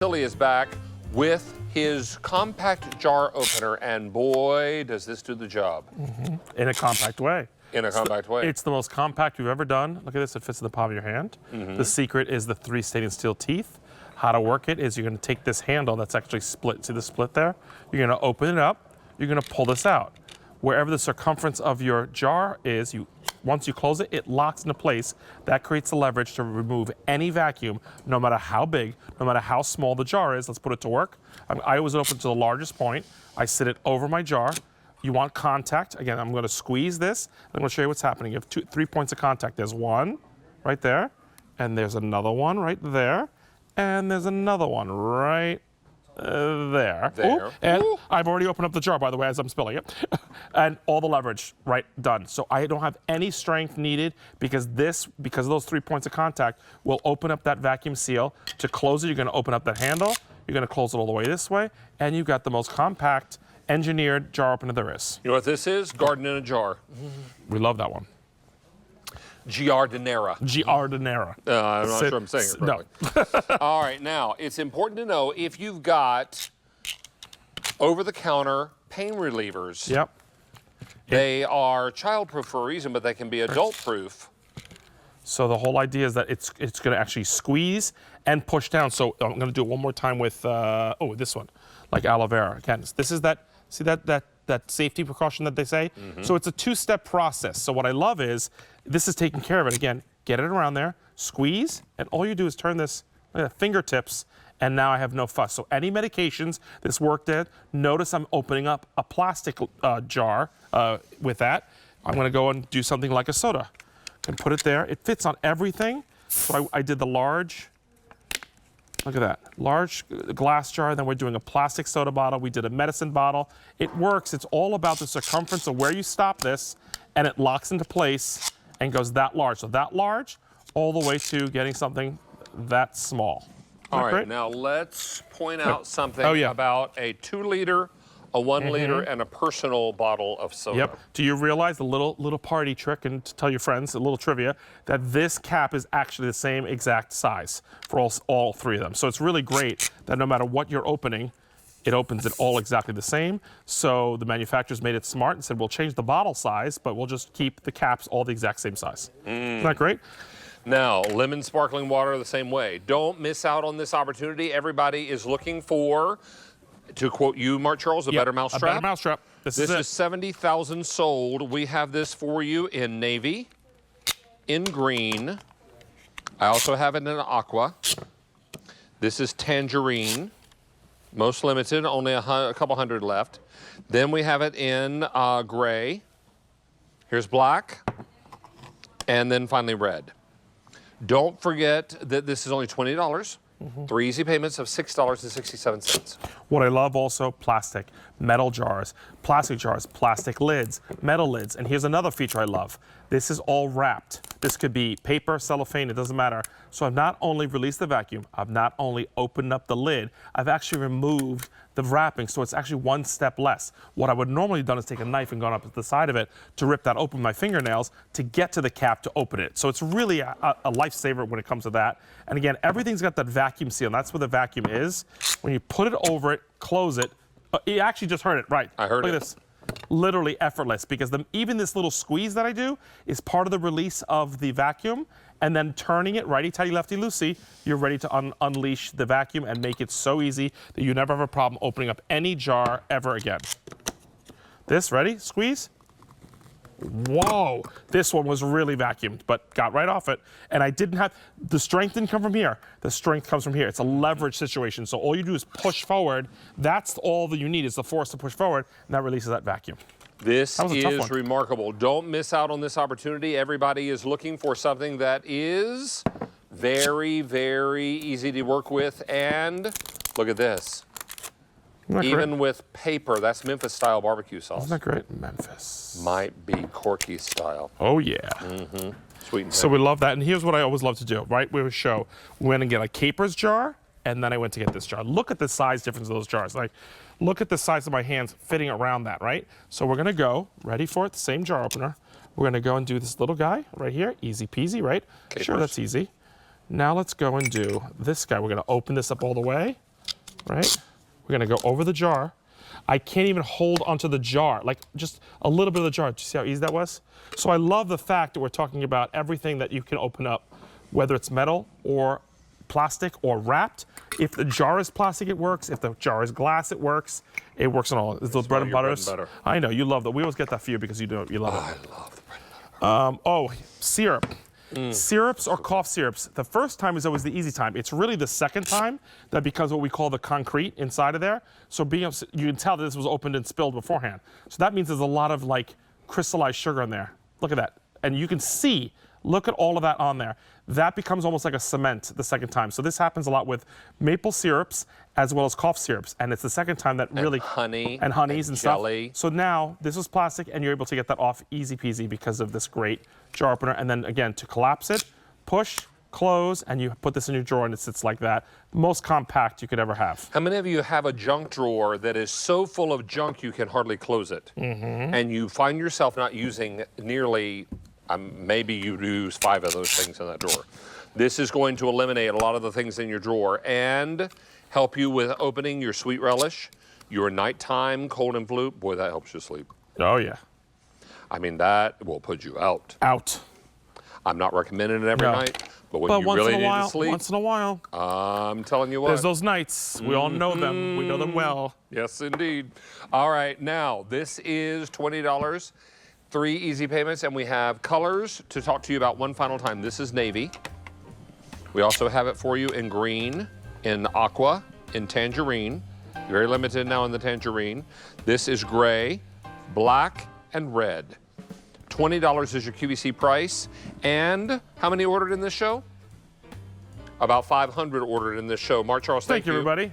Billy is back with his compact jar opener, and boy, does this do the job. In a compact way. In a compact way. It's the most compact we've ever done. Look at this, it fits in the palm of your hand. The secret is the 3 stainless steel teeth. How to work it is you're gonna take this handle that's actually split, see the split there? You're gonna open it up, you're gonna pull this out. Wherever the circumference of your jar is, once you close it, it locks into place. That creates the leverage to remove any vacuum, no matter how big, no matter how small the jar is. Let's put it to work. I always open to the largest point. I sit it over my jar. You want contact. Again, I'm gonna squeeze this. I'm gonna show you what's happening. You have 3 points of contact. There's one right there, and there's another one right there, and there's another one right there. Ooh, and I've already opened up the jar, by the way, as I'm spilling it. And all the leverage, right, done. So I don't have any strength needed because of those 3 points of contact, will open up that vacuum seal. To close it, you're gonna open up that handle, you're gonna close it all the way this way, and you've got the most compact, engineered jar opener there is. You know what this is? Garden in a jar. We love that one. Giardinera. Giardinera. I'm not sure I'm saying it correctly. No. All right, now, it's important to know if you've got over-the-counter pain relievers. Yep. They are child-proof for a reason, but they can be adult-proof. So the whole idea is that it's going to actually squeeze and push down. So I'm going to do it one more time with, this one, like aloe vera. Again, this is that, see that safety precaution that they say? So it's a 2-step process. So what I love is, this is taking care of it. Again, get it around there, squeeze, and all you do is turn this fingertips, and now I have no fuss. So any medications this worked at, notice I'm opening up a plastic jar with that. I'm gonna go and do something like a soda and put it there. It fits on everything. So I did the large, look at that, large glass jar, then we're doing a plastic soda bottle. We did a medicine bottle. It works, it's all about the circumference of where you stop this, and it locks into place and goes that large. So that large, all the way to getting something that small. All right, great? now let's point out something about a 2-liter, a 1-liter, and a personal bottle of soda. Yep. Do you realize the little party trick, and to tell your friends, a little trivia, that this cap is actually the same exact size for all 3 of them. So it's really great that no matter what you're opening, it opens it all exactly the same. So the manufacturers made it smart and said, we'll change the bottle size, but we'll just keep the caps all the exact same size. Isn't that great? Now, lemon sparkling water the same way. Don't miss out on this opportunity. Everybody is looking for, to quote you, Mark Charles, a better mousetrap. A better mousetrap. This is 70,000 sold. We have this for you in navy, in green. I also have it in aqua. This is tangerine. Most limited, only a couple hundred left. Then we have it in gray. Here's black. And then finally red. Don't forget that this is only $20. 3 easy payments of $6.67. What I love also, plastic, metal jars, plastic lids, metal lids. And here's another feature I love. This is all wrapped. This could be paper, cellophane, it doesn't matter. So I've not only released the vacuum, I've not only opened up the lid, I've actually removed the wrapping, so it's actually 1 step less. What I would normally have done is take a knife and gone up to the side of it to rip that open with my fingernails to get to the cap to open it. So it's really a lifesaver when it comes to that. And again, everything's got that vacuum seal, and that's where the vacuum is. When you put it over it, close it, you actually just heard it, right? I heard it. Look at this. Literally effortless, because even this little squeeze that I do is part of the release of the vacuum, and then turning it righty-tighty, lefty-loosey, you're ready to unleash the vacuum and make it so easy that you never have a problem opening up any jar ever again. This, ready? Squeeze. Whoa, this one was really vacuumed, but got right off it. And I didn't have, the strength didn't come from here. The strength comes from here. It's a leverage situation. So all you do is push forward. That's all that you need is the force to push forward, and that releases that vacuum. This is remarkable. Don't miss out on this opportunity. Everybody is looking for something that is very, very easy to work with. And look at this. Even with paper, that's Memphis-style barbecue sauce. Isn't that great? Memphis. Might be Corky style. Oh, yeah. Sweet and so we love that. And here's what I always love to do, right? We would show, we went and get a Capers jar, and then I went to get this jar. Look at the size difference of those jars. Like, look at the size of my hands fitting around that, right? So we're gonna go, ready for it, the same jar opener. We're gonna go and do this little guy right here, easy peasy, right? Capers. Sure, that's easy. Now let's go and do this guy. We're gonna open this up all the way. right? We're gonna go over the jar. I can't even hold onto the jar, like just a little bit of the jar. Do you see how easy that was? So I love the fact that we're talking about everything that you can open up, whether it's metal or plastic or wrapped. If the jar is plastic, it works. If the jar is glass, it works. It works on all. It's those bread and butters. I know, you love that. We always get that for you because you love it. I love the bread and butter. Oh, syrup. Syrups or cough syrups. The first time is always the easy time. It's really the second time that becomes what we call the concrete inside of there. So you can tell that this was opened and spilled beforehand. So that means there's a lot of like crystallized sugar in there. Look at that. And you can see, look at all of that on there. That becomes almost like a cement the second time. So this happens a lot with maple syrups as well as cough syrups. And it's the second time that really... honey. And honeys and jelly. stuff. So now this is plastic and you're able to get that off easy peasy because of this great jar opener. And then again, to collapse it, push, close, and you put this in your drawer and it sits like that. Most compact you could ever have. How many of you have a junk drawer that is so full of junk you can hardly close it? And you find yourself not using nearly... maybe you use 5 of those things in that drawer. This is going to eliminate a lot of the things in your drawer and help you with opening your sweet relish, your nighttime cold and flu. Boy, that helps you sleep. Oh, yeah. I mean, that will put you out. Out. I'm not recommending it every night, but when you really need to sleep. Once in a while. I'm telling you what. There's those nights. We all know them. We know them well. Yes, indeed. All right, now, this is $20. 3 easy payments, and we have colors to talk to you about one final time. This is navy. We also have it for you in green, in aqua, in tangerine. Very limited now in the tangerine. This is gray, black, and red. $20 is your QVC price. And how many ordered in this show? About 500 ordered in this show. Mark Charles, thank you. Thank you, everybody.